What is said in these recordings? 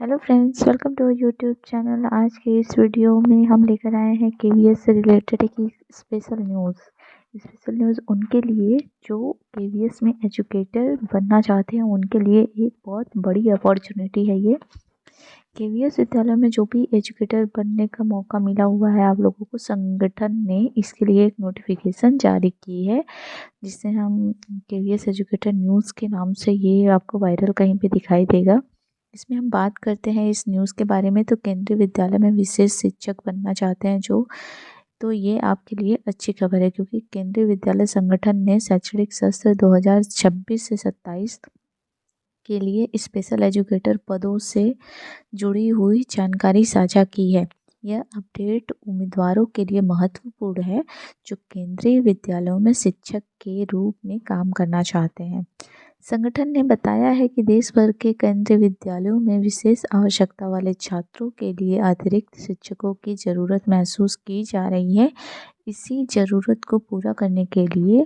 Hello friends, welcome to YouTube channel. आज के इस वीडियो में हम लेकर आए हैं केवीएस से रिलेटेड एक स्पेशल न्यूज़ उनके लिए जो केवीएस में एजुकेटर बनना चाहते हैं, उनके लिए एक बहुत बड़ी अपॉर्चुनिटी है ये। केवीएस विद्यालय में जो भी एजुकेटर बनने का मौका मिला हुआ है आप लोगों को, संगठन ने इसके लिए एक नोटिफिकेशन जारी की है, जिससे हम केवीएस एजुकेटर न्यूज़ के नाम से ये आपको वायरल कहीं पे दिखाई देगा। इसमें हम बात करते हैं इस न्यूज़ के बारे में। तो केंद्रीय विद्यालय में विशेष शिक्षक बनना चाहते हैं जो, तो ये आपके लिए अच्छी खबर है, क्योंकि केंद्रीय विद्यालय संगठन ने शैक्षणिक सत्र 2026 से 27 के लिए स्पेशल एजुकेटर पदों से जुड़ी हुई जानकारी साझा की है। यह अपडेट उम्मीदवारों के लिए महत्वपूर्ण है जो केंद्रीय विद्यालयों में शिक्षक के रूप में काम करना चाहते हैं। संगठन ने बताया है कि देश भर के केंद्रीय विद्यालयों में विशेष आवश्यकता वाले छात्रों के लिए अतिरिक्त शिक्षकों की ज़रूरत महसूस की जा रही है। इसी ज़रूरत को पूरा करने के लिए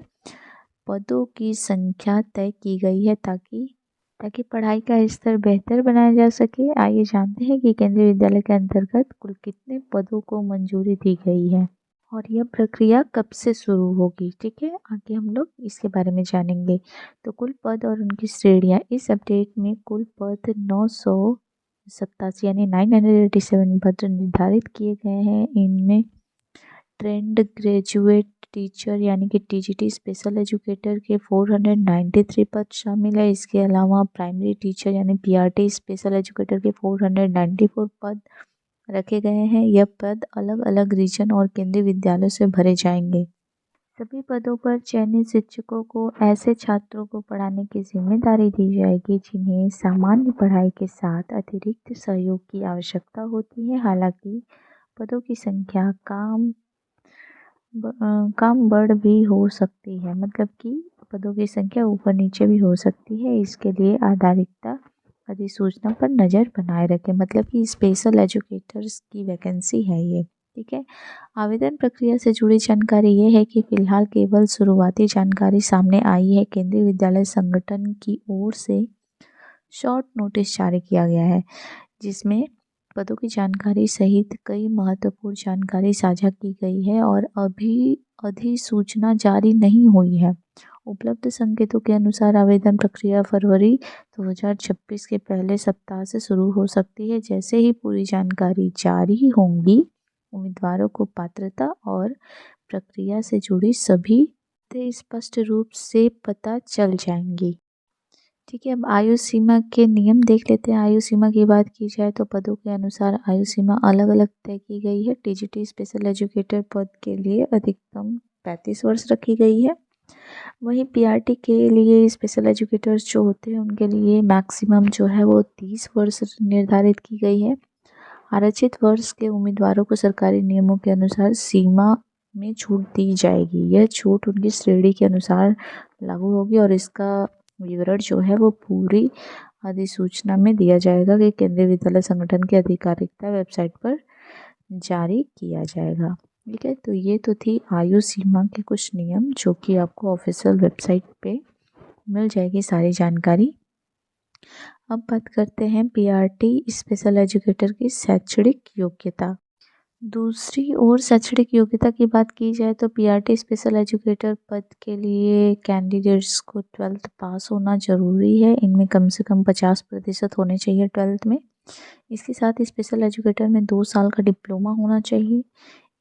पदों की संख्या तय की गई है ताकि पढ़ाई का स्तर बेहतर बनाया जा सके। आइए जानते हैं कि केंद्रीय विद्यालय के अंतर्गत कुल कितने पदों को मंजूरी दी गई है और यह प्रक्रिया कब से शुरू होगी। ठीक है, आगे हम लोग इसके बारे में जानेंगे। तो कुल पद और उनकी श्रेणियाँ। इस अपडेट में कुल पद 987 यानी 987 पद निर्धारित किए गए हैं। इनमें ट्रेंड ग्रेजुएट टीचर यानी कि टीजीटी स्पेशल एजुकेटर के 493 पद शामिल है। इसके अलावा प्राइमरी टीचर यानी पीआरटी स्पेशल एजुकेटर के 494 पद रखे गए हैं। यह पद अलग अलग रीजन और केंद्रीय विद्यालयों से भरे जाएंगे। सभी पदों पर चयनित शिक्षकों को ऐसे छात्रों को पढ़ाने की जिम्मेदारी दी जाएगी जिन्हें सामान्य पढ़ाई के साथ अतिरिक्त सहयोग की आवश्यकता होती है। हालांकि पदों की संख्या कम बढ़ भी हो सकती है, मतलब कि पदों की संख्या ऊपर नीचे भी हो सकती है। इसके लिए आधारिकता अधिसूचना पर नज़र बनाए रखें, मतलब कि स्पेशल एजुकेटर्स की वैकेंसी है ये। ठीक है, आवेदन प्रक्रिया से जुड़ी जानकारी ये है कि फ़िलहाल केवल शुरुआती जानकारी सामने आई है। केंद्रीय विद्यालय संगठन की ओर से शॉर्ट नोटिस जारी किया गया है, जिसमें पदों की जानकारी सहित कई महत्वपूर्ण जानकारी साझा की गई है और अभी अधिसूचना जारी नहीं हुई है। उपलब्ध संकेतों के अनुसार आवेदन प्रक्रिया फरवरी 2026 के पहले सप्ताह से शुरू हो सकती है। जैसे ही पूरी जानकारी जारी होंगी, उम्मीदवारों को पात्रता और प्रक्रिया से जुड़ी सभी बातें स्पष्ट रूप से पता चल जाएंगी। ठीक है, अब आयु सीमा के नियम देख लेते हैं। आयु सीमा की बात की जाए तो पदों के अनुसार आयु सीमा अलग अलग तय की गई है। टीजीटी स्पेशल एजुकेटर पद के लिए अधिकतम 35 वर्ष रखी गई है। वहीं पीआरटी के लिए स्पेशल एजुकेटर्स जो होते हैं उनके लिए मैक्सिमम जो है वो 30 वर्ष निर्धारित की गई है। आरक्षित वर्ष के उम्मीदवारों को सरकारी नियमों के अनुसार सीमा में छूट दी जाएगी। यह छूट उनकी श्रेणी के अनुसार लागू होगी और इसका विवरण जो है वो पूरी अधिसूचना में दिया जाएगा कि केंद्रीय विद्यालय संगठन की आधिकारिकता वेबसाइट पर जारी किया जाएगा। ठीक है, तो ये तो थी आयु सीमा के कुछ नियम जो कि आपको ऑफिशियल वेबसाइट पे मिल जाएगी सारी जानकारी। अब बात करते हैं पीआरटी स्पेशल एजुकेटर की शैक्षणिक योग्यता। दूसरी ओर शैक्षणिक योग्यता की बात की जाए तो पीआरटी स्पेशल एजुकेटर पद के लिए कैंडिडेट्स को 12th पास होना ज़रूरी है। इनमें कम से कम 50% होने चाहिए 12th में। इसके साथ ही स्पेशल एजुकेटर में 2 साल का डिप्लोमा होना चाहिए।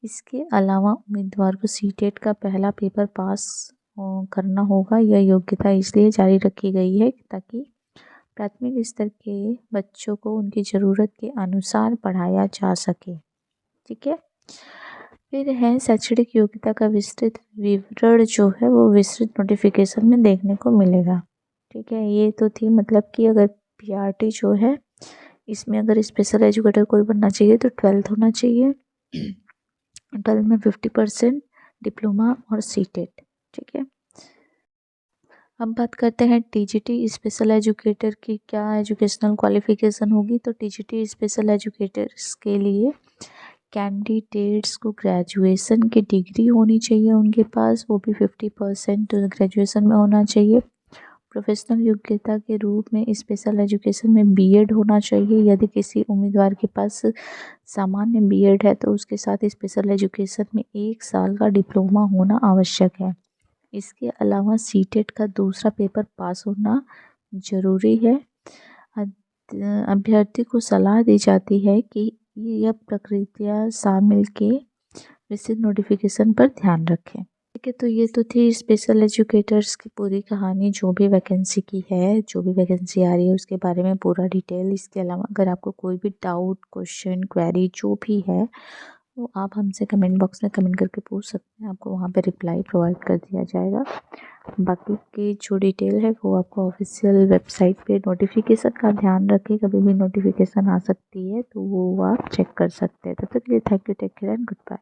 इसके अलावा उम्मीदवार को सीटेट का पहला पेपर पास करना होगा। यह योग्यता इसलिए जारी रखी गई है ताकि प्राथमिक स्तर के बच्चों को उनकी ज़रूरत के अनुसार पढ़ाया जा सके। ठीक है, फिर है शैक्षणिक योग्यता का विस्तृत विवरण जो है वो विस्तृत नोटिफिकेशन में देखने को मिलेगा। ठीक है, ये तो थी, मतलब कि अगर पीआरटी जो है इसमें अगर स्पेशल एजुकेटर कोई बनना चाहिए तो 12th होना चाहिए। 12th में 50% डिप्लोमा और सीटेट। ठीक है, अब बात करते हैं टीजीटी स्पेशल एजुकेटर की क्या एजुकेशनल क्वालिफिकेशन होगी। तो टीजीटी स्पेशल एजुकेटर्स के लिए कैंडिडेट्स को ग्रेजुएशन की डिग्री होनी चाहिए उनके पास, वो भी 50% ग्रेजुएशन में होना चाहिए। प्रोफेशनल योग्यता के रूप में स्पेशल एजुकेशन में बीएड होना चाहिए। यदि किसी उम्मीदवार के पास सामान्य बीएड है तो उसके साथ स्पेशल एजुकेशन में 1 साल का डिप्लोमा होना आवश्यक है। इसके अलावा सीटेट का दूसरा पेपर पास होना ज़रूरी है। अभ्यर्थी को सलाह दी जाती है कि यह प्रक्रिया शामिल के विस्तृत नोटिफिकेशन पर ध्यान रखें। ठीक है, तो ये तो थी स्पेशल एजुकेटर्स की पूरी कहानी, जो भी वैकेंसी की है, जो भी वैकेंसी आ रही है उसके बारे में पूरा डिटेल। इसके अलावा अगर आपको कोई भी डाउट, क्वेश्चन, क्वेरी जो भी है वो आप हमसे कमेंट बॉक्स में कमेंट करके पूछ सकते हैं, आपको वहाँ पे रिप्लाई प्रोवाइड कर दिया जाएगा। बाकी की जो डिटेल है वो आपको ऑफिशियल वेबसाइट पे नोटिफिकेशन का ध्यान रखें, कभी भी नोटिफिकेशन आ सकती है तो वो आप चेक कर सकते हैं। तब तक के लिए thank you, take care and good bye.